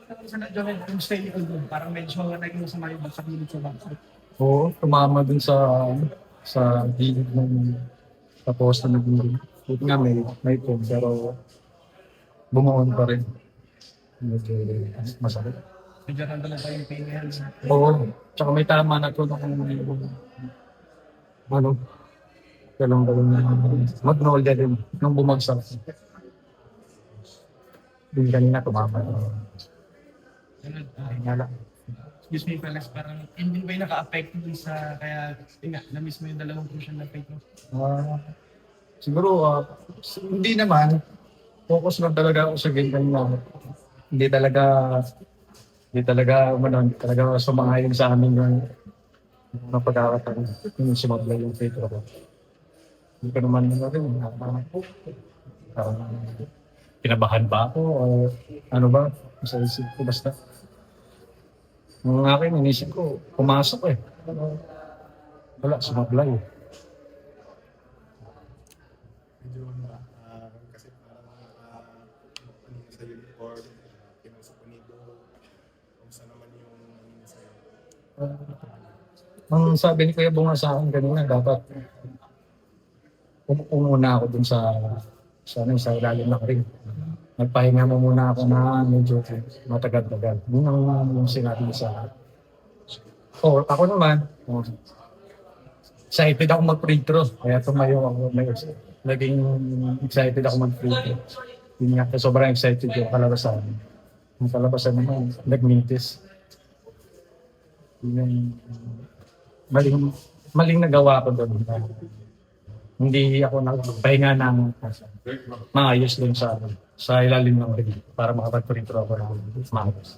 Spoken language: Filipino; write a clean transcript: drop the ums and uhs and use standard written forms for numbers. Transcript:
Sa Joel, yung style ko doon, parang medyo naging masama yung sa gilid sa backside. Oo, tumama dun sa gilid ng tapos na naging. Buti nga may foam, pero bumuon pa rin. Medyo masakit. Medyo nandun na tayo yung pain niya. Oo, tsaka may tama na to nung ano, galong-galong Magnolia din, nung bumagsak. Din kanina tumama. Ganun. Ay, nga lang. Excuse me, Felix, parang hindi ba yung naka-affect dun sa, kaya, yun nga, na-miss mo yung dalawang crucial na fight mo? Ah, siguro, hindi naman. Focus lang talaga ako sa game kanina. Hindi talaga, hindi talaga sumang-ayon sa amin yung napagkakataon. Yung sumablay yung free throw ko. Hindi ko naman rin, parang kinabahan ba ako o ano ba? Sa isip ko basta. Yung akin, inisip ko, pumasok eh. Wala, sumablay. Medyo kasi parang ano sa uniform, kinusap ko nito, kumusta naman yung ano sa'yo. Ang sabi ni Kuya Bunga sa akin kanina, dapat umupo muna ako dun sa ilalim ng ring. Nagpahinga mo muna ako na medyo matagal-tagal. Yun ang sinabi niya sa akin. O, ako naman, excited ako mag-free throw. Kaya tumayo ako. Naging excited ako mag-free throw. Yun nga, sobrang excited yung kalabasan. Yung kalabasan naman, nagmintis. Yun yung maling nagawa ko doon. Hindi ako nagpahinga ng maayos doon sa ilalim ng ring para makapag-free throw ako ng maayos.